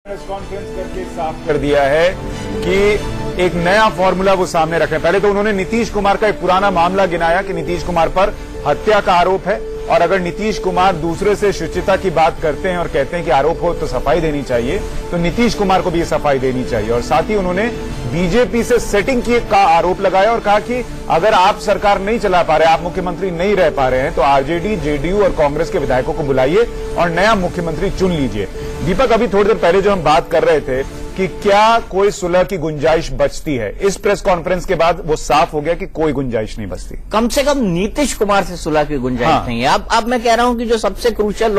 Press conference करके साफ कर दिया है कि एक नया फॉर्मूला वो सामने रख रहे हैं। पहले तो उन्होंने नीतीश कुमार का एक पुराना मामला गिनाया कि नीतीश कुमार पर हत्या का आरोप है और अगर नीतीश कुमार दूसरे से शुचिता की बात करते हैं और कहते हैं कि आरोप हो तो सफाई देनी चाहिए, तो नीतीश कुमार को भी ये सफाई देनी चाहिए। और साथ ही उन्होंने बीजेपी से सेटिंग का आरोप लगाया और कहा कि अगर आप सरकार नहीं चला पा रहे, आप मुख्यमंत्री नहीं रह पा रहे हैं, तो आरजेडी, जेडीयू और कांग्रेस के विधायकों को बुलाइए और नया मुख्यमंत्री चुन लीजिए। दीपक, अभी थोड़ी देर पहले जो हम बात कर रहे थे कि क्या कोई सुलह की गुंजाइश बचती है, इस प्रेस कॉन्फ्रेंस के बाद वो साफ हो गया कि कोई गुंजाइश नहीं बचती। कम से कम नीतीश कुमार से सुलह की गुंजाइश नहीं है। अब मैं कह रहा हूं कि जो सबसे क्रूशियल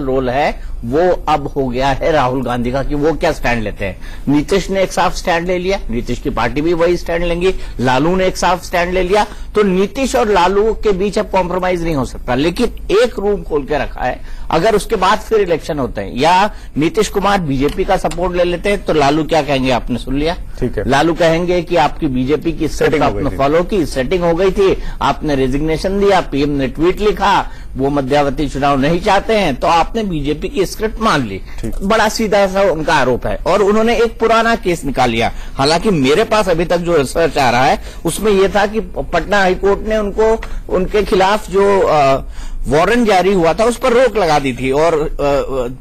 रोल है, वो अब हो गया है राहुल गांधी का कि वो क्या स्टैंड लेते हैं। नीतीश ने एक साफ स्टैंड ले लिया, नीतीश की पार्टी भी वही स्टैंड लेंगी, लालू ने एक साफ स्टैंड ले लिया, तो नीतीश और लालू के बीच अब कॉम्प्रोमाइज नहीं हो सकता। लेकिन एक रूम खोल के रखा है, अगर उसके बाद फिर इलेक्शन होते हैं या नीतीश कुमार बीजेपी का सपोर्ट ले लेते हैं तो लालू क्या कहेंगे, आपने सुन लिया। ठीक है, लालू कहेंगे कि आपकी बीजेपी की सेटिंग आपने फॉलो की, सेटिंग हो गई थी, आपने रेजिग्नेशन दिया, पीएम ने ट्वीट लिखा, वो मध्यावधि चुनाव नहीं चाहते हैं, तो आपने बीजेपी की स्क्रिप्ट मान ली। बड़ा सीधा सा उनका आरोप है और उन्होंने एक पुराना केस निकाल लिया। हालांकि मेरे पास अभी तक जो रिसर्च आ रहा है उसमें यह था कि पटना हाईकोर्ट ने उनके खिलाफ जो वारंट जारी हुआ था उस पर रोक लगा दी थी और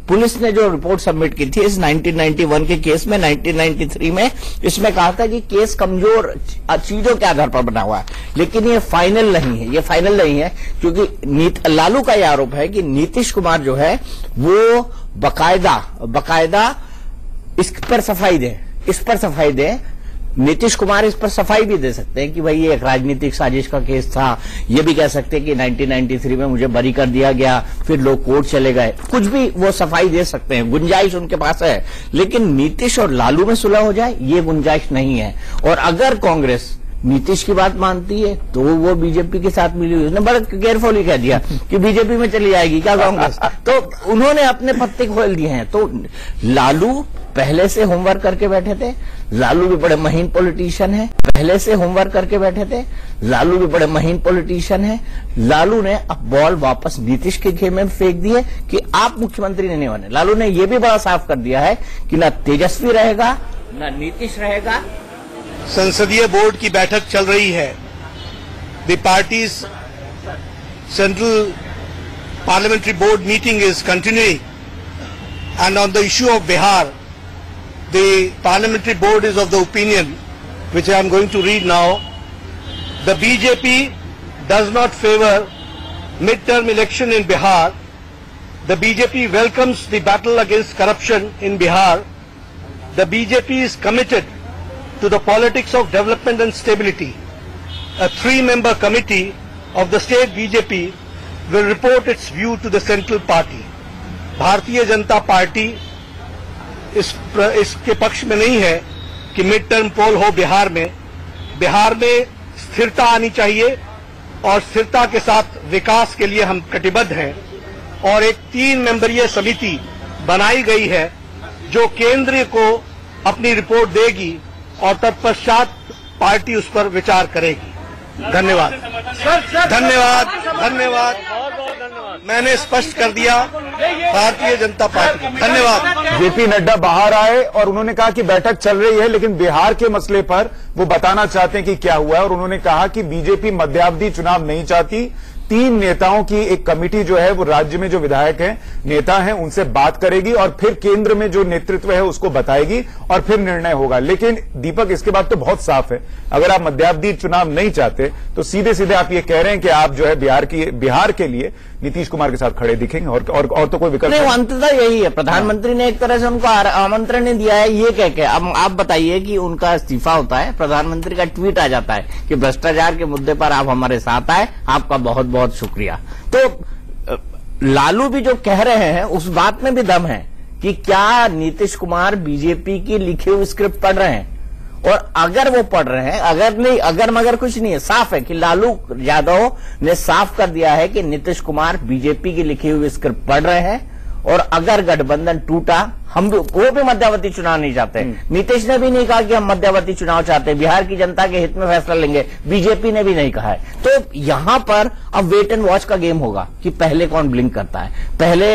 पुलिस ने जो रिपोर्ट सबमिट की थी इस 1991 के केस में, 1993 में, इसमें कहा था कि केस कमजोर चीजों के आधार पर बना हुआ है। लेकिन ये फाइनल नहीं है, क्योंकि लालू का यह आरोप है कि नीतीश कुमार जो है वो बकायदा इस पर सफाई दे। नीतीश कुमार इस पर सफाई भी दे सकते हैं कि भाई ये एक राजनीतिक साजिश का केस था, ये भी कह सकते हैं कि 1993 में मुझे बरी कर दिया गया, फिर लोग कोर्ट चले गए, कुछ भी वो सफाई दे सकते हैं, गुंजाइश उनके पास है। लेकिन नीतीश और लालू में सुलह हो जाए ये गुंजाइश नहीं है। और अगर कांग्रेस नीतीश की बात मानती है तो वो बीजेपी के साथ मिली हुई, उसने बड़ा केयरफुली कह दिया कि बीजेपी में चली जाएगी क्या कांग्रेस, तो उन्होंने अपने पत्ते खोल दिए हैं। तो लालू पहले से होमवर्क करके बैठे थे, लालू भी बड़े महीन पॉलिटिशियन है, लालू ने अब बॉल वापस नीतीश के खेमे में फेंक दी है कि आप मुख्यमंत्री नहीं बने। लालू ने यह भी बड़ा साफ कर दिया है कि ना तेजस्वी रहेगा ना नीतीश रहेगा। संसदीय बोर्ड की बैठक चल रही है। The parties central parliamentary board meeting is continuing and on the issue of Bihar the parliamentary board is of the opinion, which I am going to read now, the BJP does not favor mid-term election in Bihar. The BJP welcomes the battle against corruption in Bihar. The BJP is committed to the politics of development and stability. A 3-member committee of the state BJP will report its view to the central party. Bharatiya Janata party इसके पक्ष में नहीं है कि mid term पोल हो बिहार में। बिहार में स्थिरता आनी चाहिए और स्थिरता के साथ विकास के लिए हम कटिबद्ध हैं। और एक 3 मेंबरीय समिति बनाई गई है जो केंद्र को अपनी रिपोर्ट देगी और तत्पश्चात पार्टी उस पर विचार करेगी। धन्यवाद। मैंने स्पष्ट कर दिया भारतीय जनता पार्टी। धन्यवाद। जेपी नड्डा बाहर आए और उन्होंने कहा कि बैठक चल रही है, लेकिन बिहार के मसले पर वो बताना चाहते हैं कि क्या हुआ है। और उन्होंने कहा कि बीजेपी मध्यावधि चुनाव नहीं चाहती। 3 नेताओं की एक कमेटी जो है वो राज्य में जो विधायक हैं, नेता हैं, उनसे बात करेगी और फिर केंद्र में जो नेतृत्व है उसको बताएगी और फिर निर्णय होगा। लेकिन दीपक, इसके बाद तो बहुत साफ है, अगर आप मध्यावधि चुनाव नहीं चाहते तो सीधे सीधे आप ये कह रहे हैं कि आप जो है बिहार के लिए नीतीश कुमार के साथ खड़े दिखेंगे और तो कोई विकल्प नहीं। अंततः यही है, प्रधानमंत्री ने एक तरह से उनको आमंत्रण नहीं दिया है ये कह के। अब आप बताइए कि उनका इस्तीफा होता है, प्रधानमंत्री का ट्वीट आ जाता है कि भ्रष्टाचार के मुद्दे पर आप हमारे साथ आए, आपका बहुत बहुत शुक्रिया। तो लालू भी जो कह रहे हैं उस बात में भी दम है कि क्या नीतीश कुमार बीजेपी की लिखी हुई स्क्रिप्ट पढ़ रहे हैं। और अगर वो पढ़ रहे हैं, अगर मगर कुछ नहीं है, साफ है कि लालू यादव ने साफ कर दिया है कि नीतीश कुमार बीजेपी की लिखी हुई स्क्रिप्ट पढ़ रहे हैं। और अगर गठबंधन टूटा, वो भी मध्यावधि चुनाव नहीं चाहते। नीतीश ने भी नहीं कहा कि हम मध्यावधि चुनाव चाहते, बिहार की जनता के हित में फैसला लेंगे, बीजेपी ने भी नहीं कहा है। तो यहां पर अब वेट एंड वॉच का गेम होगा कि पहले कौन ब्लिंक करता है। पहले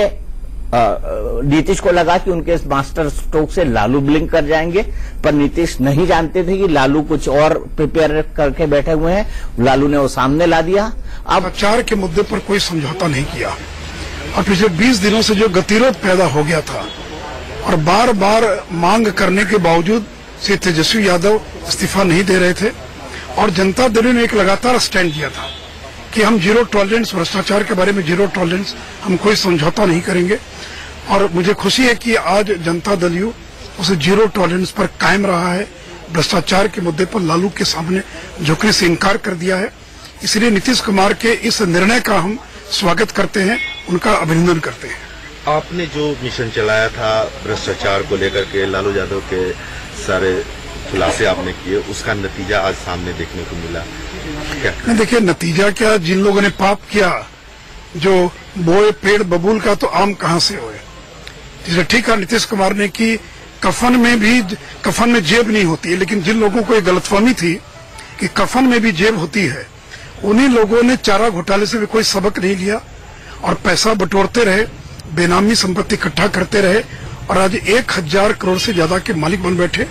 नीतीश को लगा कि उनके इस मास्टर स्ट्रोक से लालू ब्लिंक कर जाएंगे, पर नीतीश नहीं जानते थे कि लालू कुछ और प्रिपेयर करके बैठे हुए हैं। लालू ने वो सामने ला दिया। अब भ्रष्टाचार के मुद्दे पर कोई समझौता नहीं किया और पिछले 20 दिनों से जो गतिरोध पैदा हो गया था और बार बार मांग करने के बावजूद श्री तेजस्वी यादव इस्तीफा नहीं दे रहे थे और जनता दल ने एक लगातार स्टैंड किया था कि हम जीरो टॉलरेंस, भ्रष्टाचार के बारे में जीरो टॉलरेंस, हम कोई समझौता नहीं करेंगे। और मुझे खुशी है कि आज जनता दल यू उसे जीरो टॉलरेंस पर कायम रहा है। भ्रष्टाचार के मुद्दे पर लालू के सामने झुकने से इनकार कर दिया है। इसलिए नीतीश कुमार के इस निर्णय का हम स्वागत करते हैं, उनका अभिनंदन करते हैं। आपने जो मिशन चलाया था भ्रष्टाचार को लेकर के, लालू यादव के सारे खुलासे आपने किए, उसका नतीजा आज सामने देखने को मिला क्या? देखिए, नतीजा क्या, जिन लोगों ने पाप किया, जो बोए पेड़ बबूल का तो आम कहां से होए। जिसे ठीक है नीतीश कुमार ने कि कफन में जेब नहीं होती है, लेकिन जिन लोगों को एक गलतफहमी थी कि कफन में भी जेब होती है, उन्हीं लोगों ने चारा घोटाले से भी कोई सबक नहीं लिया और पैसा बटोरते रहे, बेनामी संपत्ति इकट्ठा करते रहे और आज 1000 करोड़ से ज्यादा के मालिक बन बैठे।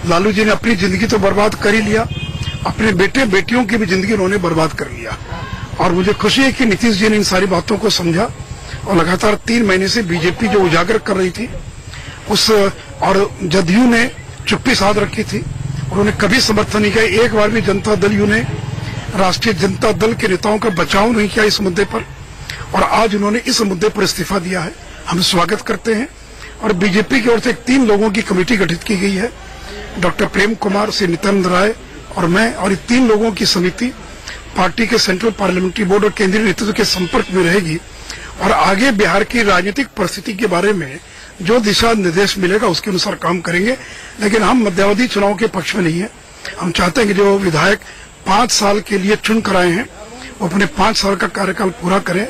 लालू जी ने अपनी जिंदगी तो बर्बाद कर ही लिया, अपने बेटे बेटियों की भी जिंदगी उन्होंने बर्बाद कर लिया। और मुझे खुशी है कि नीतीश जी ने इन सारी बातों को समझा और लगातार 3 महीने से बीजेपी जो उजागर कर रही थी उस, और जदयू ने चुप्पी साध रखी थी, उन्होंने कभी समर्थन नहीं किया। एक बार भी जनता दल यू ने, राष्ट्रीय जनता दल के नेताओं का बचाव नहीं किया इस मुद्दे पर, और आज उन्होंने इस मुद्दे पर इस्तीफा दिया है। हम स्वागत करते हैं और बीजेपी की ओर से 3 लोगों की कमेटी गठित की गई है, डॉक्टर प्रेम कुमार, श्री नित्यानंद राय और मैं, और ये 3 लोगों की समिति पार्टी के सेंट्रल पार्लियामेंट्री बोर्ड और केंद्रीय नेतृत्व के संपर्क में रहेगी और आगे बिहार की राजनीतिक परिस्थिति के बारे में जो दिशा निर्देश मिलेगा उसके अनुसार काम करेंगे। लेकिन हम मध्यावधि चुनाव के पक्ष में नहीं है। हम चाहते हैं कि जो विधायक 5 साल के लिए चुन कर आए हैं वो अपने 5 साल का कार्यकाल पूरा करें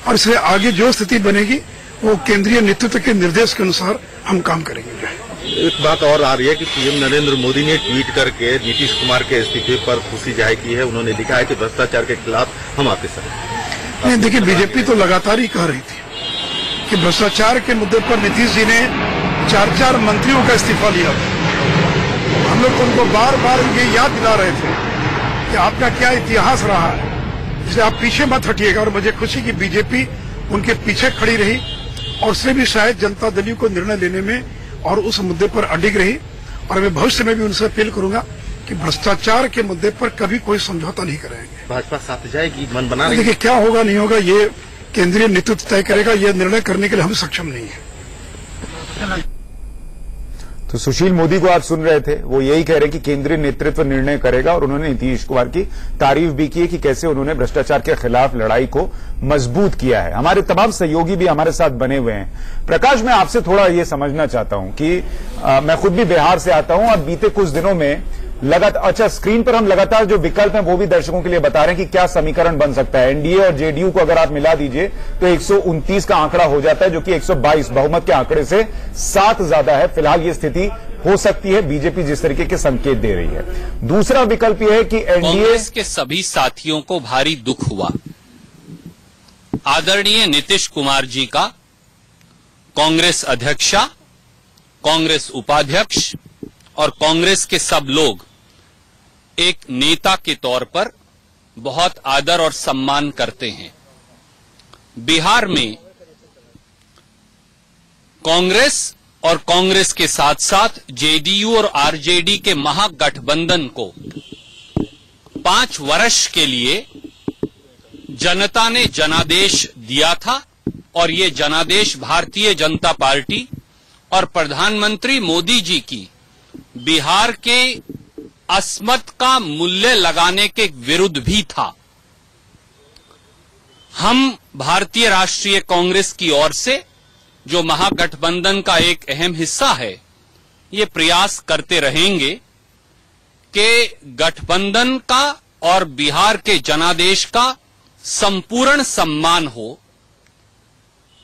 और इसलिए आगे जो स्थिति बनेगी वो केंद्रीय नेतृत्व के निर्देश के अनुसार हम काम करेंगे। एक बात और आ रही है कि पीएम नरेंद्र मोदी ने ट्वीट करके नीतीश कुमार के इस्तीफे पर खुशी जाहिर की है। उन्होंने लिखा है कि भ्रष्टाचार के खिलाफ हम आपके साथ। नहीं, देखिए, बीजेपी तो लगातार ही कह रही थी कि भ्रष्टाचार के मुद्दे पर नीतीश जी ने 4 मंत्रियों का इस्तीफा लिया था। हम लोग उनको बार बार ये याद दिला रहे थे कि आपका क्या इतिहास रहा है, इसलिए आप पीछे मत हटिएगा। और मुझे खुशी की बीजेपी उनके पीछे खड़ी रही और उसने भी शायद जनता दल यू को निर्णय लेने में और उस मुद्दे पर अडिग रही। और मैं भविष्य में भी उनसे अपील करूंगा कि भ्रष्टाचार के मुद्दे पर कभी कोई समझौता नहीं करेंगे। भाजपा साथ जाएगी, मन बना रही है। देखिए, क्या होगा नहीं होगा ये केंद्रीय नेतृत्व तय करेगा, ये निर्णय करने के लिए हम सक्षम नहीं है। तो सुशील मोदी को आप सुन रहे थे, वो यही कह रहे कि केंद्रीय नेतृत्व निर्णय करेगा और उन्होंने नीतीश कुमार की तारीफ भी की है कि कैसे उन्होंने भ्रष्टाचार के खिलाफ लड़ाई को मजबूत किया है। हमारे तमाम सहयोगी भी हमारे साथ बने हुए हैं। प्रकाश, मैं आपसे थोड़ा ये समझना चाहता हूं कि मैं खुद भी बिहार से आता हूं और बीते कुछ दिनों में लगातार, अच्छा, स्क्रीन पर हम लगातार जो विकल्प हैं वो भी दर्शकों के लिए बता रहे हैं कि क्या समीकरण बन सकता है। एनडीए और जेडीयू को अगर आप मिला दीजिए तो 129 का आंकड़ा हो जाता है, जो कि 122 बहुमत के आंकड़े से 7 ज्यादा है। फिलहाल ये स्थिति हो सकती है, बीजेपी जिस तरीके के संकेत दे रही है। दूसरा विकल्प यह है कि एनडीए, कांग्रेस के सभी साथियों को भारी दुख हुआ। आदरणीय नीतीश कुमार जी का कांग्रेस अध्यक्षा, कांग्रेस उपाध्यक्ष और कांग्रेस के सब लोग एक नेता के तौर पर बहुत आदर और सम्मान करते हैं। बिहार में कांग्रेस और कांग्रेस के साथ साथ जेडीयू और आरजेडी के महागठबंधन को 5 वर्ष के लिए जनता ने जनादेश दिया था और ये जनादेश भारतीय जनता पार्टी और प्रधानमंत्री मोदी जी की बिहार के अस्मत का मूल्य लगाने के विरुद्ध भी था। हम भारतीय राष्ट्रीय कांग्रेस की ओर से, जो महागठबंधन का एक अहम हिस्सा है, ये प्रयास करते रहेंगे कि गठबंधन का और बिहार के जनादेश का संपूर्ण सम्मान हो।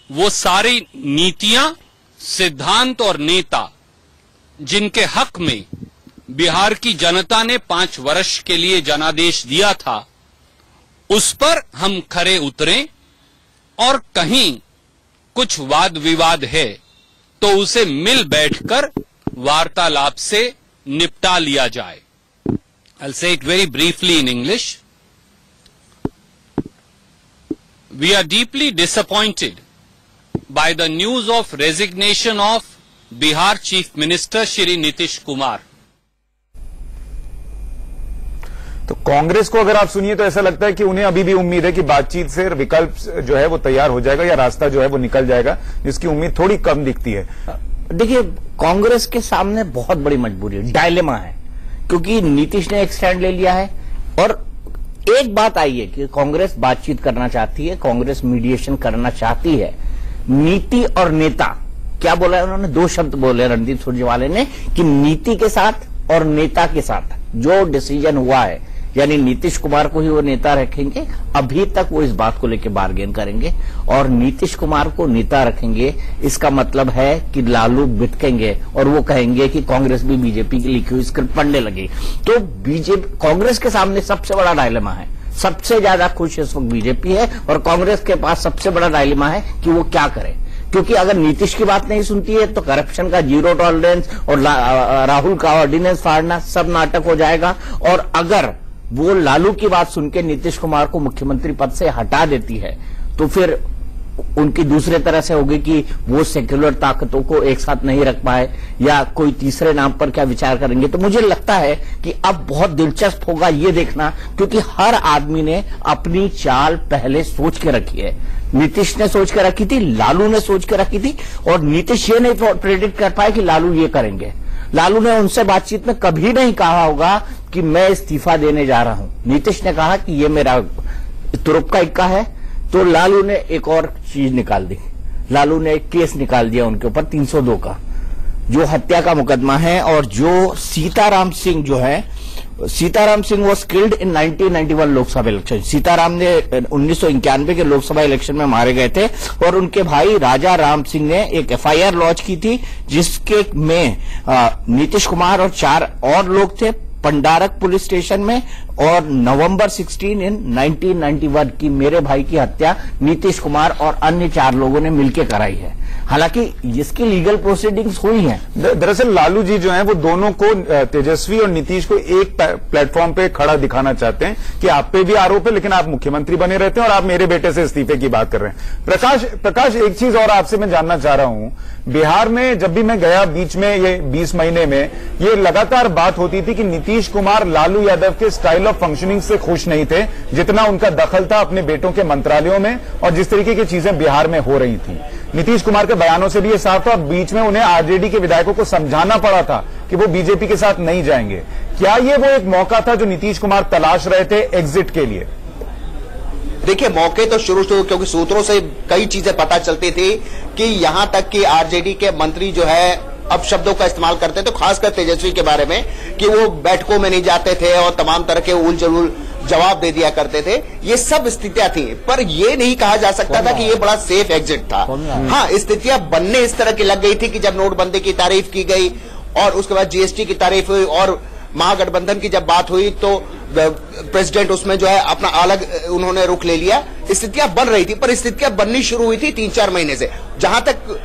वो सारी नीतियां, सिद्धांत और नेता जिनके हक में बिहार की जनता ने 5 वर्ष के लिए जनादेश दिया था, उस पर हम खरे उतरें और कहीं कुछ वाद विवाद है तो उसे मिल बैठकर वार्तालाप से निपटा लिया जाए। I'll say it very briefly in English. We are deeply disappointed by the news of resignation of Bihar Chief Minister Shri Nitish Kumar. तो कांग्रेस को अगर आप सुनिए तो ऐसा लगता है कि उन्हें अभी भी उम्मीद है कि बातचीत से विकल्प जो है वो तैयार हो जाएगा या रास्ता जो है वो निकल जाएगा, जिसकी उम्मीद थोड़ी कम दिखती है। देखिए, कांग्रेस के सामने बहुत बड़ी मजबूरी है, डायलेमा है, क्योंकि नीतीश ने एक स्टैंड ले लिया है और एक बात आई है कि कांग्रेस बातचीत करना चाहती है, कांग्रेस मीडिएशन करना चाहती है। नीति और नेता, क्या बोला है उन्होंने? दो शब्द बोले रणदीप सुरजेवाला ने कि नीति के साथ और नेता के साथ जो डिसीजन हुआ है, यानी नीतीश कुमार को ही वो नेता रखेंगे। अभी तक वो इस बात को लेकर बार्गेन करेंगे और नीतीश कुमार को नेता रखेंगे। इसका मतलब है कि लालू बिटकेंगे और वो कहेंगे कि कांग्रेस भी बीजेपी की लिखी हुई स्क्रिप्ट पढ़ने लगी। तो बीजेपी, कांग्रेस के सामने सबसे बड़ा डायलेमा है। सबसे ज्यादा खुश इस वक्त बीजेपी है और कांग्रेस के पास सबसे बड़ा डायलेमा है कि वो क्या करे, क्योंकि अगर नीतीश की बात नहीं सुनती है तो करप्शन का जीरो टॉलरेंस और राहुल का ऑर्डिनेंस फाड़ना सब नाटक हो जाएगा। और अगर वो लालू की बात सुन के नीतीश कुमार को मुख्यमंत्री पद से हटा देती है तो फिर उनकी दूसरे तरह से होगी कि वो सेक्युलर ताकतों को एक साथ नहीं रख पाए या कोई तीसरे नाम पर क्या विचार करेंगे। तो मुझे लगता है कि अब बहुत दिलचस्प होगा ये देखना, क्योंकि हर आदमी ने अपनी चाल पहले सोच के रखी है। नीतीश ने सोच के रखी थी, लालू ने सोच के रखी थी और नीतीश ये नहीं प्रेडिक्ट कर पाए कि लालू ये करेंगे। लालू ने उनसे बातचीत में कभी नहीं कहा होगा कि मैं इस्तीफा देने जा रहा हूं। नीतीश ने कहा कि ये मेरा तुरुप का इक्का है। तो लालू ने एक और चीज निकाल दी, लालू ने एक केस निकाल दिया उनके ऊपर 302 का, जो हत्या का मुकदमा है। और जो सीताराम सिंह जो है, Sitaram Singh was killed in 1991 Lok Sabha election. Sitaram ने 1991 के लोकसभा इलेक्शन में मारे गए थे और उनके भाई राजा राम सिंह ने एक FIR लॉन्च की थी, जिसके में नीतीश कुमार और 4 और लोग थे पंडारक पुलिस स्टेशन में। और नवंबर 16 इन 1991 की मेरे भाई की हत्या नीतीश कुमार और अन्य 4 लोगों ने मिलकर कराई है। हालांकि इसकी लीगल प्रोसीडिंग्स हुई हैं। दरअसल लालू जी जो हैं वो दोनों को, तेजस्वी और नीतीश को एक प्लेटफॉर्म पे खड़ा दिखाना चाहते हैं कि आप पे भी आरोप है लेकिन आप मुख्यमंत्री बने रहते हैं और आप मेरे बेटे से इस्तीफे की बात कर रहे हैं। प्रकाश एक चीज और आपसे मैं जानना चाह रहा हूं, बिहार में जब भी मैं गया बीच में ये 20 महीने में, ये लगातार बात होती थी कि नीतीश कुमार लालू यादव के स्टाइल ऑफ फंक्शनिंग से खुश नहीं थे, जितना उनका दखल था अपने बेटों के मंत्रालयों में और जिस तरीके की चीजें बिहार में हो रही थी। नीतीश कुमार के बयानों से भी ये साफ था और बीच में उन्हें आरजेडी के विधायकों को समझाना पड़ा था कि वो बीजेपी के साथ नहीं जाएंगे। क्या ये वो एक मौका था जो नीतीश कुमार तलाश रहे थे एग्जिट के लिए? देखिए, मौके तो शुरू से, क्योंकि सूत्रों से कई चीजें पता चलती थी कि यहां तक कि आरजेडी के मंत्री जो है अब शब्दों का इस्तेमाल करते थे, खासकर तेजस्वी के बारे में, कि वो बैठकों में नहीं जाते थे और तमाम तरह के उल जलूल जवाब दे दिया करते थे। ये सब स्थितियां थी, पर ये नहीं कहा जा सकता था कि ये बड़ा सेफ एग्जिट था। हाँ, स्थितियां बनने इस तरह की लग गई थी कि जब नोटबंदी की तारीफ की गई और उसके बाद जीएसटी की तारीफ हुई और महागठबंधन की जब बात हुई तो प्रेसिडेंट उसमें जो है अपना अलग उन्होंने रुख ले लिया। स्थितियां बन रही थी, पर स्थितियां बननी शुरू हुई थी 3-4 महीने से। जहां तक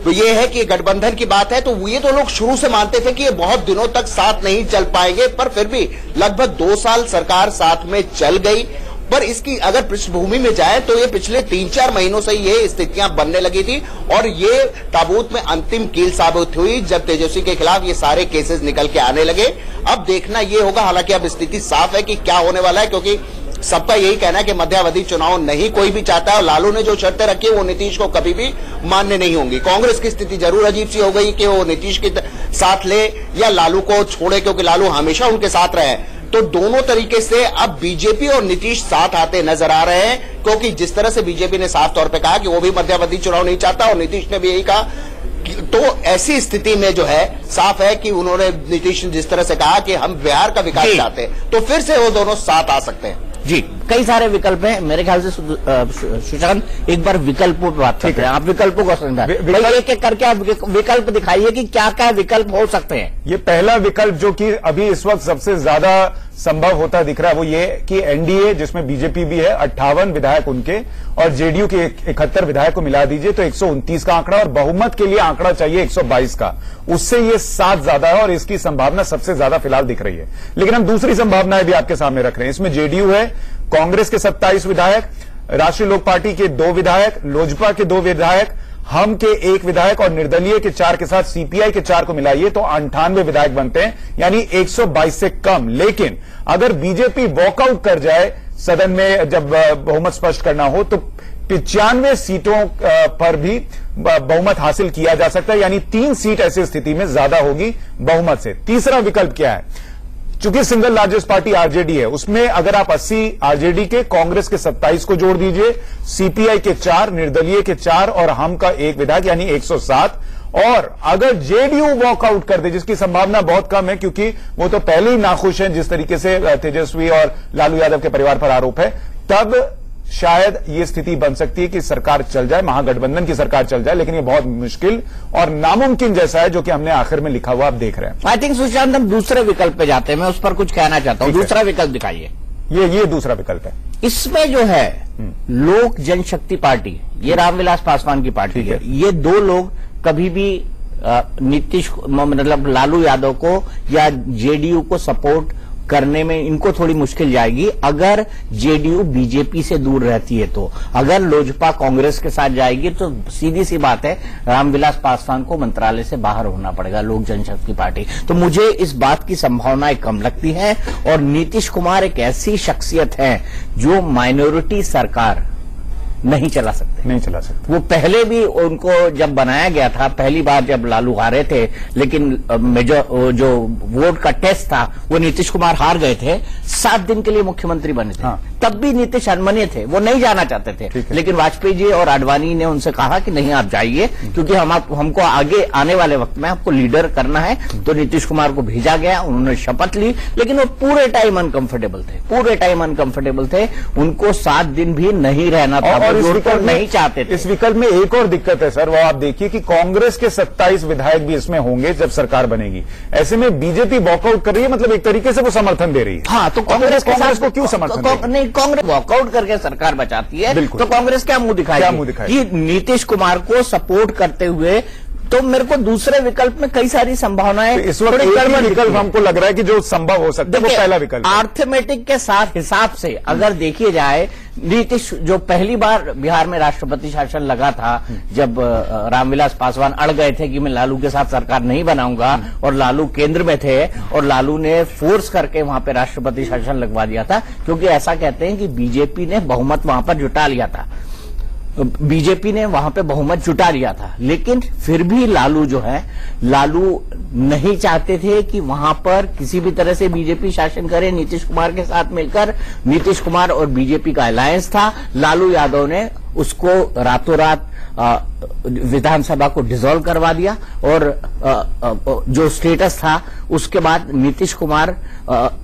ये है कि गठबंधन की बात है तो ये तो लोग शुरू से मानते थे कि ये बहुत दिनों तक साथ नहीं चल पाएंगे, पर फिर भी लगभग 2 साल सरकार साथ में चल गई। पर इसकी अगर पृष्ठभूमि में जाए तो ये पिछले 3-4 महीनों से ये स्थितियां बनने लगी थी और ये ताबूत में अंतिम कील साबित हुई जब तेजस्वी के खिलाफ ये सारे केसेस निकल के आने लगे। अब देखना ये होगा, हालांकि अब स्थिति साफ है कि क्या होने वाला है, क्योंकि सबका यही कहना है कि मध्यावधि चुनाव नहीं कोई भी चाहता है और लालू ने जो शर्तें रखी है वो नीतीश को कभी भी मान्य नहीं होंगी। कांग्रेस की स्थिति जरूर अजीब सी हो गई कि वो नीतीश के साथ ले या लालू को छोड़े, क्योंकि लालू हमेशा उनके साथ रहे। तो दोनों तरीके से अब बीजेपी और नीतीश साथ आते नजर आ रहे हैं, क्योंकि जिस तरह से बीजेपी ने साफ तौर पे कहा कि वो भी मध्यावधि चुनाव नहीं चाहता और नीतीश ने भी यही कहा, तो ऐसी स्थिति में जो है साफ है कि उन्होंने, नीतीश ने जिस तरह से कहा कि हम बिहार का विकास चाहते हैं, तो फिर से वो दोनों साथ आ सकते हैं। जी, कई सारे विकल्प हैं। मेरे ख्याल से सुशांत एक बार विकल्पों पर बात करते हैं। आप विकल्पों को समझाएं, एक एक करके आप विकल्प दिखाइए कि क्या क्या विकल्प हो सकते हैं। ये पहला विकल्प जो कि अभी इस वक्त सबसे ज्यादा संभव होता दिख रहा है वो ये कि एनडीए जिसमें बीजेपी भी है 58 विधायक उनके और जेडीयू के 71 विधायक को मिला दीजिए तो 129 का आंकड़ा, और बहुमत के लिए आंकड़ा चाहिए 122 का, उससे ये 7 ज्यादा है और इसकी संभावना सबसे ज्यादा फिलहाल दिख रही है। लेकिन हम दूसरी संभावनाएं भी आपके सामने रख रहे हैं। इसमें जेडीयू है, कांग्रेस के 27 विधायक, राष्ट्रीय लोक पार्टी के 2 विधायक, लोजपा के 2 विधायक, हम के 1 विधायक और निर्दलीय के 4 के साथ सीपीआई के 4 को मिलाइए तो 98 विधायक बनते हैं, यानी 122 से कम। लेकिन अगर बीजेपी वॉकआउट कर जाए सदन में जब बहुमत स्पष्ट करना हो तो 95 सीटों पर भी बहुमत हासिल किया जा सकता है, यानी 3 सीट ऐसी स्थिति में ज्यादा होगी बहुमत से। तीसरा विकल्प क्या है? चूंकि सिंगल लार्जेस्ट पार्टी आरजेडी है, उसमें अगर आप 80 आरजेडी के, कांग्रेस के 27 को जोड़ दीजिए, सीपीआई के 4, निर्दलीय के 4 और हम का 1 विधायक यानी 107, और अगर जेडीयू वॉकआउट कर दे, जिसकी संभावना बहुत कम है क्योंकि वो तो पहले ही नाखुश हैं जिस तरीके से तेजस्वी और लालू यादव के परिवार पर आरोप है, तब शायद ये स्थिति बन सकती है कि सरकार चल जाए, महागठबंधन की सरकार चल जाए, लेकिन ये बहुत मुश्किल और नामुमकिन जैसा है, जो कि हमने आखिर में लिखा हुआ आप देख रहे हैं। आई थिंक सुशांत, हम दूसरे विकल्प पे जाते हैं, मैं उस पर कुछ कहना चाहता हूं। दूसरा विकल्प दिखाइए। ये दूसरा विकल्प है। इसमें जो है लोक जनशक्ति पार्टी, ये रामविलास पासवान की पार्टी है, ये 2 लोग कभी भी नीतीश मतलब लालू यादव को या जेडीयू को सपोर्ट करने में इनको थोड़ी मुश्किल जाएगी अगर जेडीयू बीजेपी से दूर रहती है। तो अगर लोजपा कांग्रेस के साथ जाएगी तो सीधी सी बात है, रामविलास पासवान को मंत्रालय से बाहर होना पड़ेगा, लोक जनशक्ति पार्टी। तो मुझे इस बात की संभावनाएं कम लगती हैं। और नीतीश कुमार एक ऐसी शख्सियत है जो माइनॉरिटी सरकार नहीं चला सकते। वो पहले भी उनको जब बनाया गया था, पहली बार जब लालू हारे थे, लेकिन मेजर जो वोट का टेस्ट था वो नीतीश कुमार हार गए थे, 7 दिन के लिए मुख्यमंत्री बने थे। तब भी नीतीश अनमने थे, वो नहीं जाना चाहते थे, लेकिन वाजपेयी जी और आडवाणी ने उनसे कहा कि नहीं आप जाइए, क्योंकि हमको आगे आने वाले वक्त में आपको लीडर करना है। तो नीतीश कुमार को भेजा गया, उन्होंने शपथ ली, लेकिन वो पूरे टाइम अनकंफर्टेबल थे। उनको 7 दिन भी नहीं रहना था, और इस विकल्प नहीं चाहते थे। इस विकल्प में एक और दिक्कत है सर, वो आप देखिए कि कांग्रेस के 27 विधायक भी इसमें होंगे जब सरकार बनेगी। ऐसे में बीजेपी वॉकआउट कर रही है, मतलब एक तरीके से वो समर्थन दे रही है। हाँ, तो कांग्रेस को क्यों समर्थन नहीं, कांग्रेस वॉकआउट करके सरकार बचाती है, तो कांग्रेस क्या मुंह दिखाएगी कि नीतीश कुमार को सपोर्ट करते हुए। तो मेरे को दूसरे विकल्प में कई सारी संभावनाएं, तो इस वक्त विकल्प हमको लग रहा है कि जो संभव हो सकता है वो पहला विकल्प। अर्थमेटिक के साथ हिसाब से अगर देखिए जाए, नीतीश जो पहली बार बिहार में राष्ट्रपति शासन लगा था, जब रामविलास पासवान अड़ गए थे कि मैं लालू के साथ सरकार नहीं बनाऊंगा, और लालू केंद्र में थे और लालू ने फोर्स करके वहां पे राष्ट्रपति शासन लगवा दिया था, क्योंकि ऐसा कहते हैं कि बीजेपी ने बहुमत वहां पर जुटा लिया था। लेकिन फिर भी लालू जो है, लालू नहीं चाहते थे कि वहां पर किसी भी तरह से बीजेपी शासन करे नीतीश कुमार के साथ मिलकर। नीतीश कुमार और बीजेपी का अलायंस था, लालू यादव ने उसको रातों रात विधानसभा को डिसॉल्व करवा दिया, और जो स्टेटस था उसके बाद नीतीश कुमार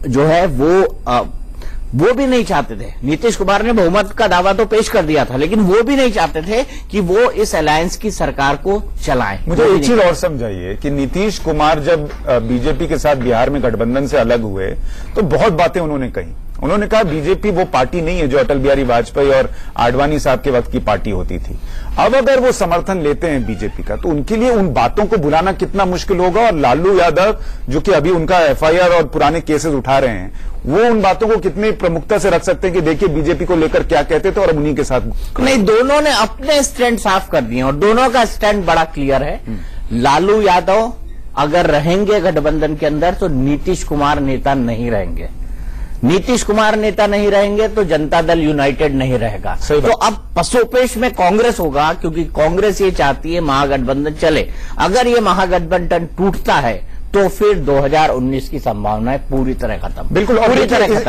जो है वो भी नहीं चाहते थे। नीतीश कुमार ने बहुमत का दावा तो पेश कर दिया था, लेकिन वो भी नहीं चाहते थे कि वो इस अलायंस की सरकार को चलाएं। मुझे एक चीज और समझाइए कि नीतीश कुमार जब बीजेपी के साथ बिहार में गठबंधन से अलग हुए तो बहुत बातें उन्होंने कही। उन्होंने कहा बीजेपी वो पार्टी नहीं है जो अटल बिहारी वाजपेयी और आडवाणी साहब के वक्त की पार्टी होती थी। अब अगर वो समर्थन लेते हैं बीजेपी का तो उनके लिए उन बातों को भुलाना कितना मुश्किल होगा। और लालू यादव जो कि अभी उनका एफआईआर और पुराने केसेस उठा रहे हैं, वो उन बातों को कितनी प्रमुखता से रख सकते हैं कि देखिए बीजेपी को लेकर क्या कहते थे और अब उन्हीं के साथ नहीं। दोनों ने अपने स्टैंड साफ कर दिए और दोनों का स्टैंड बड़ा क्लियर है। लालू यादव अगर रहेंगे गठबंधन के अंदर तो नीतीश कुमार नेता नहीं रहेंगे, नीतीश कुमार नेता नहीं रहेंगे तो जनता दल यूनाइटेड नहीं रहेगा। तो अब पसोपेश में कांग्रेस होगा, क्योंकि कांग्रेस ये चाहती है महागठबंधन चले। अगर ये महागठबंधन टूटता है तो फिर 2019 की संभावनाएं पूरी तरह खत्म। बिल्कुल, और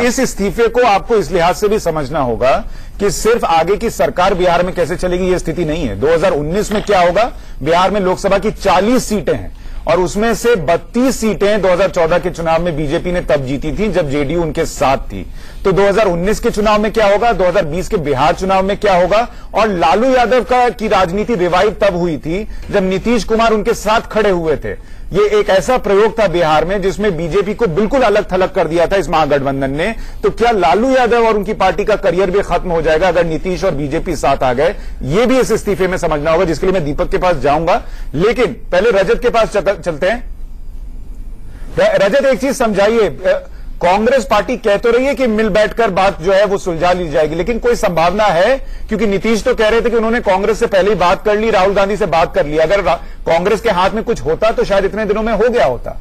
इस इस्तीफे को आपको इस लिहाज से भी समझना होगा कि सिर्फ आगे की सरकार बिहार में कैसे चलेगी ये स्थिति नहीं है। 2019 में क्या होगा, बिहार में लोकसभा की 40 सीटें हैं और उसमें से 32 सीटें 2014 के चुनाव में बीजेपी ने तब जीती थी जब जेडीयू उनके साथ थी। तो 2019 के चुनाव में क्या होगा, 2020 के बिहार चुनाव में क्या होगा। और लालू यादव की राजनीति रिवाइव तब हुई थी जब नीतीश कुमार उनके साथ खड़े हुए थे। ये एक ऐसा प्रयोग था बिहार में जिसमें बीजेपी को बिल्कुल अलग थलग कर दिया था इस महागठबंधन ने। तो क्या लालू यादव और उनकी पार्टी का करियर भी खत्म हो जाएगा अगर नीतीश और बीजेपी साथ आ गए? ये भी इस इस्तीफे में समझना होगा, जिसके लिए मैं दीपक के पास जाऊंगा। लेकिन पहले रजत के पास चलते हैं। रजत, एक चीज समझाइए, कांग्रेस पार्टी कह तो रही है कि मिल बैठकर बात जो है वो सुलझा ली जाएगी, लेकिन कोई संभावना है? क्योंकि नीतीश तो कह रहे थे कि उन्होंने कांग्रेस से पहले ही बात कर ली, राहुल गांधी से बात कर ली। अगर कांग्रेस के हाथ में कुछ होता तो शायद इतने दिनों में हो गया होता।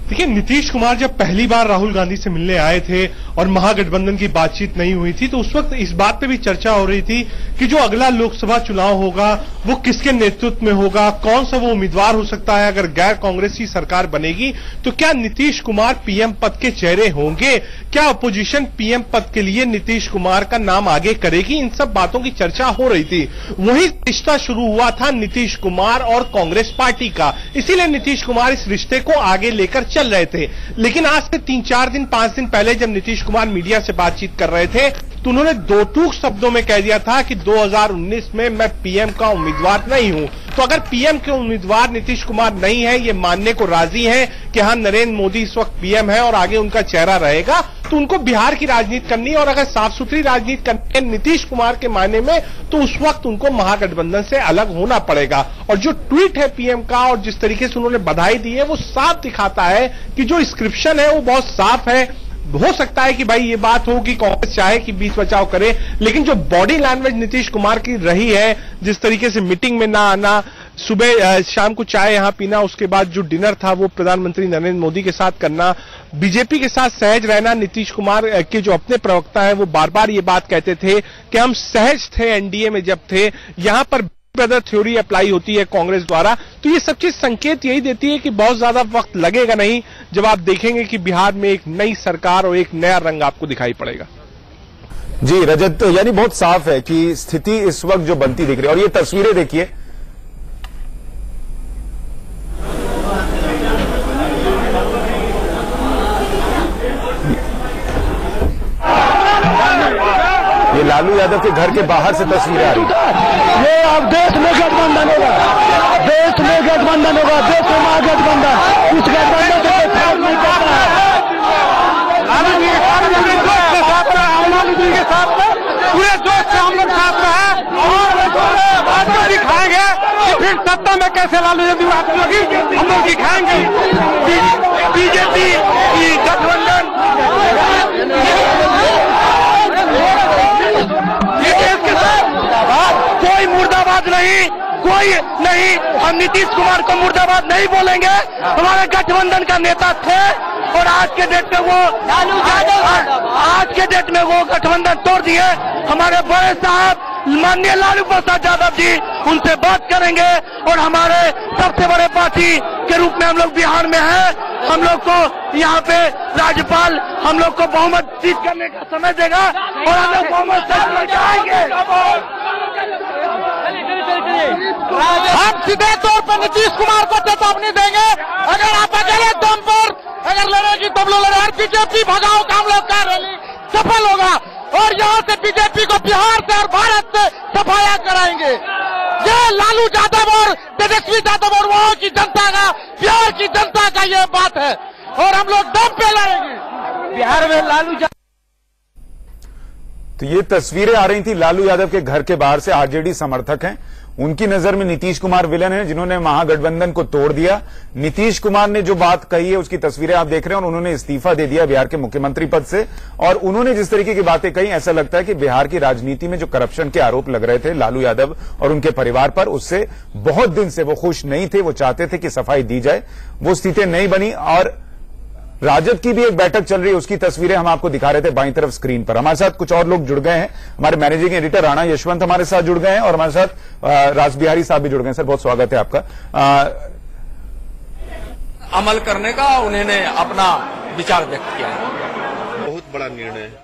देखिए, नीतीश कुमार जब पहली बार राहुल गांधी से मिलने आए थे और महागठबंधन की बातचीत नहीं हुई थी, तो उस वक्त इस बात पे भी चर्चा हो रही थी कि जो अगला लोकसभा चुनाव होगा वो किसके नेतृत्व में होगा, कौन सा वो उम्मीदवार हो सकता है। अगर गैर कांग्रेसी सरकार बनेगी तो क्या नीतीश कुमार पीएम पद के चेहरे होंगे, क्या अपोजिशन पीएम पद के लिए नीतीश कुमार का नाम आगे करेगी, इन सब बातों की चर्चा हो रही थी। वही रिश्ता शुरू हुआ था नीतीश कुमार और कांग्रेस पार्टी का, इसीलिए नीतीश कुमार इस रिश्ते को आगे लेकर चल रहे थे। लेकिन आज से 3-4 दिन 5 दिन पहले जब नीतीश कुमार मीडिया से बातचीत कर रहे थे तो उन्होंने 2 टूक शब्दों में कह दिया था कि 2019 में मैं पीएम का उम्मीदवार नहीं हूं। तो अगर पीएम के उम्मीदवार नीतीश कुमार नहीं है, ये मानने को राजी हैं कि हां नरेंद्र मोदी इस वक्त पीएम है और आगे उनका चेहरा रहेगा, तो उनको बिहार की राजनीति करनी है। और अगर साफ सुथरी राजनीति करनी है नीतीश कुमार के मायने में, तो उस वक्त उनको महागठबंधन से अलग होना पड़ेगा। और जो ट्वीट है पीएम का और जिस तरीके से उन्होंने बधाई दी है, वो साफ दिखाता है कि जो स्क्रिप्शन है वो बहुत साफ है। हो सकता है कि भाई ये बात हो कि कांग्रेस चाहे कि बीच बचाव करे, लेकिन जो बॉडी लैंग्वेज नीतीश कुमार की रही है, जिस तरीके से मीटिंग में ना आना, सुबह शाम को चाय यहां पीना, उसके बाद जो डिनर था वो प्रधानमंत्री नरेंद्र मोदी के साथ करना, बीजेपी के साथ सहज रहना। नीतीश कुमार के जो अपने प्रवक्ता है वो बार बार ये बात कहते थे कि हम सहज थे एनडीए में जब थे, यहां पर ब्रदर थ्योरी अप्लाई होती है कांग्रेस द्वारा। तो ये सब चीज संकेत यही देती है कि बहुत ज्यादा वक्त लगेगा नहीं जब आप देखेंगे कि बिहार में एक नई सरकार और एक नया रंग आपको दिखाई पड़ेगा। जी रजत, यानी बहुत साफ है कि स्थिति इस वक्त जो बनती दिख रही है। और ये तस्वीरें देखिए, ये लालू यादव के घर के बाहर से तस्वीरें आ रही हैं। ये अब देश में गठबंधन होगा, देश में गठबंधन होगा, देश में महागठबंधन। इस गठबंधन से कोई फर्क नहीं पड़ता है। लालू जी के साथ में पूरे जोश से हम लोग साथ में हैं और भाजपा दिखाएंगे कि फिर सत्ता में कैसे लालू यादव हम लोग दिखाएंगे। बीजेपी की गठबंधन ये देश के साथ कोई मुर्दाबाद नहीं, कोई नहीं। हम नीतीश कुमार को मुर्दाबाद नहीं बोलेंगे। हमारे गठबंधन का नेता थे और आज के डेट में वो गठबंधन तोड़ दिए। हमारे बड़े साहब माननीय लालू प्रसाद यादव जी उनसे बात करेंगे और हमारे सबसे बड़े पार्टी के रूप में हम लोग बिहार में हैं। हम लोग को यहाँ पे राज्यपाल हम लोग को बहुमत जीत करने का समय देगा और हम लोग बहुमत जाएंगे। हम सीधे तौर पर नीतीश कुमार को चेतावनी देंगे, अगर आप अकेले दम पर अगर लड़ेगी तब लोग लड़े। बीजेपी भगाओ का हम लोग का रैली सफल होगा और यहाँ से बीजेपी को बिहार से और भारत से सफाया कराएंगे। ये लालू यादव और तेजस्वी यादव और वहां की जनता का, बिहार की जनता का ये बात है और हम लोग दम पे लड़ेंगे। बिहार में लालू यादव। तो ये तस्वीरें आ रही थी लालू यादव के घर के बाहर से। आरजेडी समर्थक हैं, उनकी नजर में नीतीश कुमार विलन है जिन्होंने महागठबंधन को तोड़ दिया। नीतीश कुमार ने जो बात कही है उसकी तस्वीरें आप देख रहे हैं और उन्होंने इस्तीफा दे दिया बिहार के मुख्यमंत्री पद से। और उन्होंने जिस तरीके की बातें कही, ऐसा लगता है कि बिहार की राजनीति में जो करप्शन के आरोप लग रहे थे लालू यादव और उनके परिवार पर, उससे बहुत दिन से वो खुश नहीं थे। वो चाहते थे कि सफाई दी जाए, वो स्थिति नहीं बनी। और राजद की भी एक बैठक चल रही है, उसकी तस्वीरें हम आपको दिखा रहे थे बाईं तरफ स्क्रीन पर। हमारे साथ कुछ और लोग जुड़ गए हैं। हमारे मैनेजिंग एडिटर राणा यशवंत हमारे साथ जुड़ गए हैं और हमारे साथ राज बिहारी साहब भी जुड़ गए हैं। सर, बहुत स्वागत है आपका। अमल करने का उन्होंने अपना विचार व्यक्त किया है। बहुत बड़ा निर्णय है।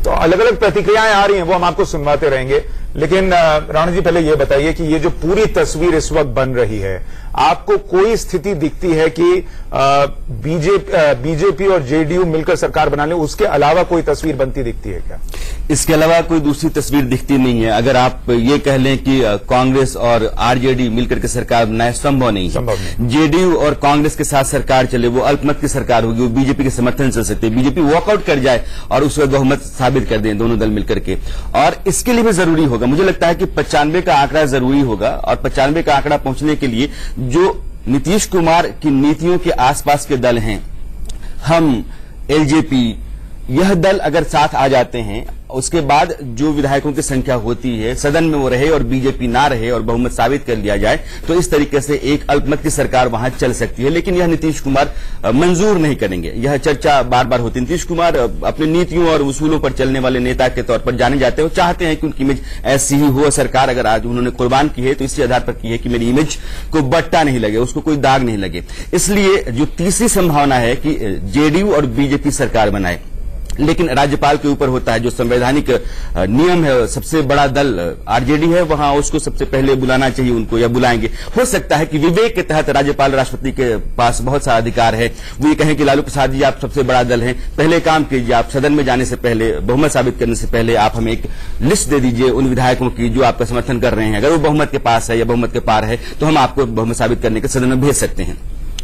तो अलग अलग प्रतिक्रियाएं आ रही हैं, वो हम आपको सुनवाते रहेंगे। लेकिन राणा जी पहले ये बताइए कि ये जो पूरी तस्वीर इस वक्त बन रही है, आपको कोई स्थिति दिखती है कि बीजेपी और जेडीयू मिलकर सरकार बना ले, उसके अलावा कोई तस्वीर बनती दिखती है क्या? इसके अलावा कोई दूसरी तस्वीर दिखती नहीं है। अगर आप ये कह लें कि कांग्रेस और आरजेडी मिलकर के सरकार बनाए, संभव नहीं है। जेडीयू और कांग्रेस के साथ सरकार चले, वो अल्पमत की सरकार होगी, वो बीजेपी के समर्थन चल सकते हैं। बीजेपी वॉकआउट कर जाए और उसका बहुमत साबित कर दें दोनों दल मिलकर के, और इसके लिए भी जरूरी होगा, मुझे लगता है कि 95 का आंकड़ा जरूरी होगा। और 95 का आंकड़ा पहुंचने के लिए जो नीतीश कुमार की नीतियों के आसपास के दल हैं, हम, एलजेपी, यह दल अगर साथ आ जाते हैं, उसके बाद जो विधायकों की संख्या होती है सदन में वो रहे और बीजेपी ना रहे और बहुमत साबित कर लिया जाए, तो इस तरीके से एक अल्पमत की सरकार वहां चल सकती है। लेकिन यह नीतीश कुमार मंजूर नहीं करेंगे। यह चर्चा बार बार होती है। नीतीश कुमार अपनी नीतियों और उसूलों पर चलने वाले नेता के तौर पर जाने जाते हैं। वो चाहते हैं कि उनकी इमेज ऐसी ही हो। सरकार अगर आज उन्होंने कुर्बान की है तो इसी आधार पर की है कि मेरी इमेज को बट्टा नहीं लगे, उसको कोई दाग नहीं लगे। इसलिए जो तीसरी संभावना है कि जेडीयू और बीजेपी सरकार बनाए, लेकिन राज्यपाल के ऊपर होता है। जो संवैधानिक नियम है, सबसे बड़ा दल आरजेडी है, वहां उसको सबसे पहले बुलाना चाहिए उनको, या बुलाएंगे। हो सकता है कि विवेक के तहत राज्यपाल राष्ट्रपति के पास बहुत सारा अधिकार है, वो ये कहें कि लालू प्रसाद जी आप सबसे बड़ा दल हैं, पहले काम कीजिए, आप सदन में जाने से पहले, बहुमत साबित करने से पहले आप हमें एक लिस्ट दे दीजिए उन विधायकों की जो आपका समर्थन कर रहे हैं। अगर वो बहुमत के पास है या बहुमत के पार है तो हम आपको बहुमत साबित करने के सदन में भेज सकते हैं।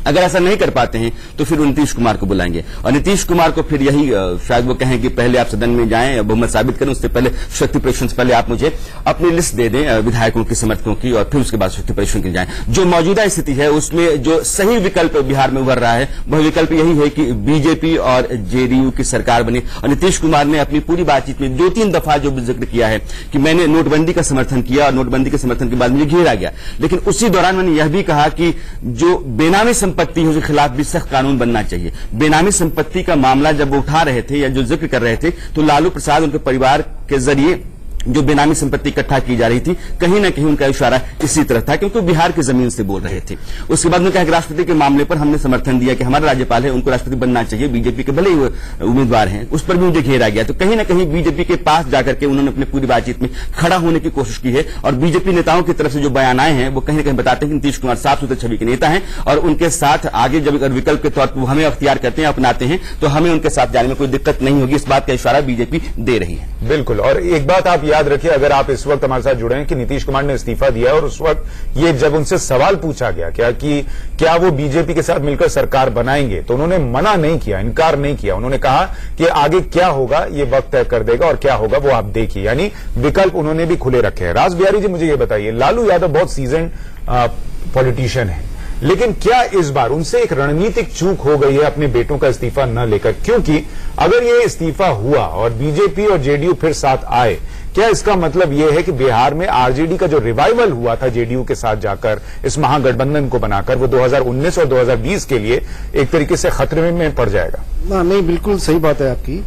अगर ऐसा नहीं कर पाते हैं तो फिर वो नीतीश कुमार को बुलाएंगे, और नीतीश कुमार को फिर यही शायद वो कहें कि पहले आप सदन में जाएं, बहुमत साबित करें, उससे पहले शक्ति परीक्षण से पहले आप मुझे अपनी लिस्ट दे दें विधायकों की, समर्थकों की, और फिर उसके बाद शक्ति परीक्षण के जाएं। जो मौजूदा स्थिति है उसमें जो सही विकल्प बिहार में उभर रहा है वह विकल्प यही है कि बीजेपी और जेडीयू की सरकार बने। और नीतीश कुमार ने अपनी पूरी बातचीत में 2-3 दफा जो जिक्र किया है कि मैंने नोटबंदी का समर्थन किया और नोटबंदी के समर्थन के बाद मुझे घेरा गया, लेकिन उसी दौरान मैंने यह भी कहा कि जो बेनामी संपत्ति है उसके खिलाफ भी सख्त कानून बनना चाहिए। बेनामी संपत्ति का मामला जब वो उठा रहे थे या जो जिक्र कर रहे थे, तो लालू प्रसाद उनके परिवार के जरिए जो बेनामी संपत्ति इकट्ठा की जा रही थी, कहीं न कहीं उनका इशारा इसी तरह था, क्योंकि बिहार की जमीन से बोल रहे थे। उसके बाद उन्होंने कहा कि राष्ट्रपति के मामले पर हमने समर्थन दिया कि हमारे राज्यपाल है, उनको राष्ट्रपति बनना चाहिए, बीजेपी के भले ही उम्मीदवार हैं, उस पर भी मुझे घेरा गया। तो कहीं न कहीं बीजेपी के पास जाकर के उन्होंने अपनी पूरी बातचीत में खड़ा होने की कोशिश की है, और बीजेपी नेताओं की तरफ से जो बयान आए हैं वो कहीं न कहीं बताते हैं कि नीतीश कुमार साफ सुथरे छवि के नेता हैं, और उनके साथ आगे जब विकल्प के तौर पर वो हमें अख्तियार करते हैं, अपनाते हैं, तो हमें उनके साथ जाने में कोई दिक्कत नहीं होगी। इस बात का इशारा बीजेपी दे रही है। बिल्कुल। और एक बात आप याद रखिए, अगर आप इस वक्त हमारे साथ जुड़े हैं कि नीतीश कुमार ने इस्तीफा दिया, और उस वक्त ये जब उनसे सवाल पूछा गया क्या वो बीजेपी के साथ मिलकर सरकार बनाएंगे, तो उन्होंने मना नहीं किया, इनकार नहीं किया। उन्होंने कहा कि आगे क्या होगा ये वक्त तय कर देगा, और क्या होगा वो आप देखिए, यानी विकल्प उन्होंने भी खुले रखे हैं। राज बिहारी जी, मुझे ये बताइए, लालू यादव बहुत सीजन पॉलिटिशियन है, लेकिन क्या इस बार उनसे एक रणनीतिक चूक हो गई है अपने बेटों का इस्तीफा न लेकर? क्योंकि अगर ये इस्तीफा हुआ और बीजेपी और जेडीयू फिर साथ आए, क्या इसका मतलब यह है कि बिहार में आरजेडी का जो रिवाइवल हुआ था जेडीयू के साथ जाकर, इस महागठबंधन को बनाकर, वो 2019 और 2020 के लिए एक तरीके से खतरे में पड़ जाएगा? नहीं, बिल्कुल सही बात है आपकी,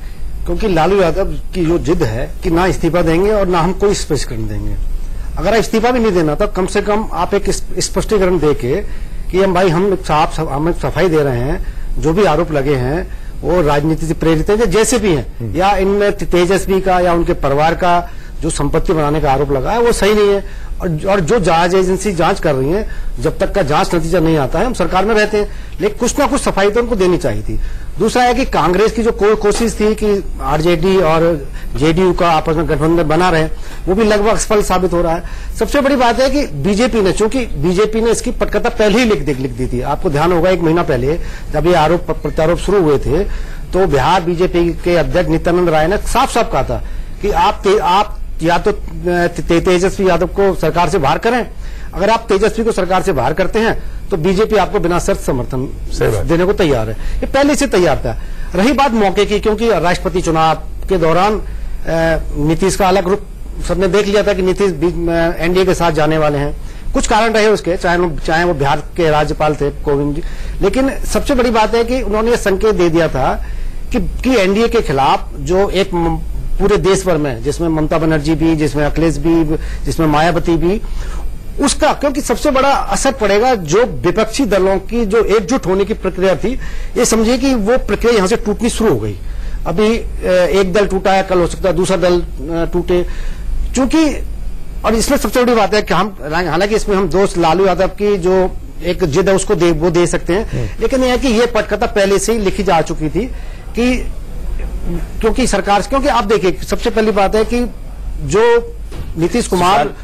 क्योंकि लालू यादव की जो जिद है कि ना इस्तीफा देंगे और ना हम कोई स्पष्टीकरण देंगे। अगर इस्तीफा भी नहीं देना तो कम से कम आप एक स्पष्टीकरण दे के कि हम भाई हम सफाई दे रहे हैं, जो भी आरोप लगे हैं वो राजनीति से प्रेरित है, जैसे भी हैं, या इनमें तेजस्वी का या उनके परिवार का जो संपत्ति बनाने का आरोप लगा है वो सही नहीं है, और जो जांच एजेंसी जांच कर रही है, जब तक का जांच नतीजा नहीं आता है हम सरकार में रहते हैं, लेकिन कुछ ना कुछ सफाई तो उनको देनी चाहिए थी। दूसरा है कि कांग्रेस की जो कोशिश थी कि आरजेडी और जेडीयू का आपस में गठबंधन बना रहे, वो भी लगभग असफल साबित हो रहा है। सबसे बड़ी बात है कि बीजेपी ने, चूंकि बीजेपी ने इसकी पटकथा पहले ही लिख दी थी, आपको ध्यान होगा 1 महीना पहले जब ये आरोप प्रत्यारोप शुरू हुए थे, तो बिहार बीजेपी के अध्यक्ष नित्यानंद राय ने साफ साफ कहा था कि आप या तो तेजस्वी यादव को सरकार से बाहर करें, अगर आप तेजस्वी को सरकार से बाहर करते हैं तो बीजेपी आपको बिना शर्त समर्थन देने को तैयार है। ये पहले से तैयार था। रही बात मौके की, क्योंकि राष्ट्रपति चुनाव के दौरान नीतीश का अलग रूप सबने देख लिया था कि नीतीश एनडीए के साथ जाने वाले हैं। कुछ कारण रहे उसके, चाहे वो बिहार के राज्यपाल थे कोविंद जी, लेकिन सबसे बड़ी बात है कि उन्होंने ये संकेत दे दिया था कि एनडीए के खिलाफ जो एक पूरे देश भर में, जिसमें ममता बनर्जी भी, जिसमें अखिलेश भी, जिसमें मायावती भी, उसका क्योंकि सबसे बड़ा असर पड़ेगा जो विपक्षी दलों की जो एकजुट होने की प्रक्रिया थी, ये समझिए कि वो प्रक्रिया यहां से टूटनी शुरू हो गई। अभी एक दल टूटा है, कल हो सकता है दूसरा दल टूटे। चूंकि और इसमें सबसे बड़ी बात है कि हम, हालांकि इसमें हम दोस्त लालू यादव की जो एक जिद है उसको वो दे सकते हैं, लेकिन यह है कि ये पटकथा पहले से ही लिखी जा चुकी थी कि क्योंकि आप देखिए, सबसे पहली बात है कि जो नीतीश कुमार,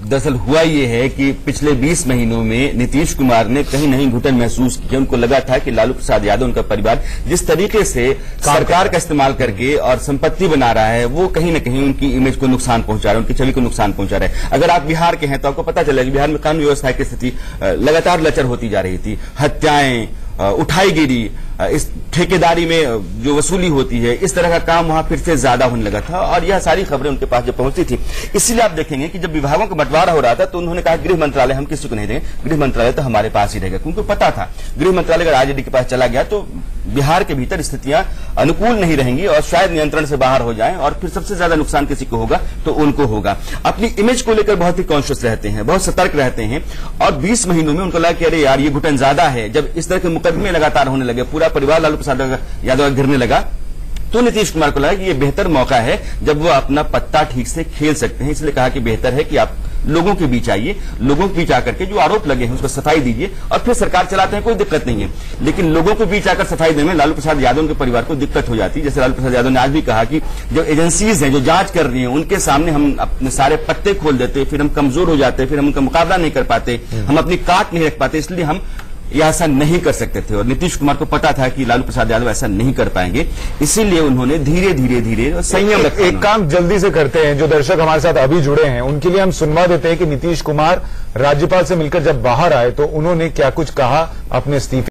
दरअसल हुआ ये है कि पिछले 20 महीनों में नीतीश कुमार ने कहीं नहीं घुटन महसूस किया। उनको लगा था कि लालू प्रसाद यादव, उनका परिवार जिस तरीके से सरकार का इस्तेमाल करके और संपत्ति बना रहा है, वो कहीं न कहीं उनकी इमेज को नुकसान पहुंचा रहा है, उनकी छवि को नुकसान पहुंचा रहा है। अगर आप बिहार के हैं तो आपको पता चलेगा कि बिहार में कानून व्यवस्था की स्थिति लगातार लचर होती जा रही थी। हत्याएं, उठाईगिरी, इस ठेकेदारी में जो वसूली होती है, इस तरह का काम वहां फिर से ज्यादा होने लगा था और यह सारी खबरें उनके पास जब पहुंचती थी। इसलिए आप देखेंगे कि जब विभागों का बंटवारा हो रहा था तो उन्होंने कहा गृह मंत्रालय हम किसी को नहीं देंगे, गृह मंत्रालय तो हमारे पास ही रहेगा, क्योंकि पता था गृह मंत्रालय अगर आरजेडी के पास चला गया तो बिहार के भीतर स्थितियां अनुकूल नहीं रहेंगी और शायद नियंत्रण से बाहर हो जाएं और फिर सबसे ज्यादा नुकसान किसी को होगा तो उनको होगा। अपनी इमेज को लेकर बहुत ही कॉन्शियस रहते हैं, बहुत सतर्क रहते हैं और 20 महीनों में उनको लगा कि अरे यार ये घुटन ज्यादा है। जब इस तरह के मुकदमे लगातार होने लगे, पूरा परिवार लालू प्रसाद यादव गिरने लगा, तो नीतीश कुमार को लगा कि ये बेहतर मौका है जब वो अपना पत्ता ठीक से खेल सकते हैं। इसलिए कहा कि बेहतर है कि आप लोगों के बीच आइए, लोगों के बीच आकर के जो आरोप लगे हैं उसको सफाई दीजिए और फिर सरकार चलाते हैं, कोई दिक्कत नहीं है। लेकिन लोगों के बीच आकर सफाई देने में लालू प्रसाद यादव के परिवार को दिक्कत हो जाती है। जैसे लालू प्रसाद यादव ने आज भी कहा कि जो एजेंसीज हैं जो जांच कर रही हैं उनके सामने हम अपने सारे पत्ते खोल देते, फिर हम कमजोर हो जाते, फिर हम उनका मुकाबला नहीं कर पाते, हम अपनी काट नहीं रख पाते, इसलिए हम यह ऐसा नहीं कर सकते थे। और नीतीश कुमार को पता था कि लालू प्रसाद यादव ऐसा नहीं कर पाएंगे, इसीलिए उन्होंने धीरे धीरे संयम रखा। एक काम जल्दी से करते हैं, जो दर्शक हमारे साथ अभी जुड़े हैं उनके लिए हम सुनवा देते हैं कि नीतीश कुमार राज्यपाल से मिलकर जब बाहर आए तो उन्होंने क्या कुछ कहा अपने इस्तीफे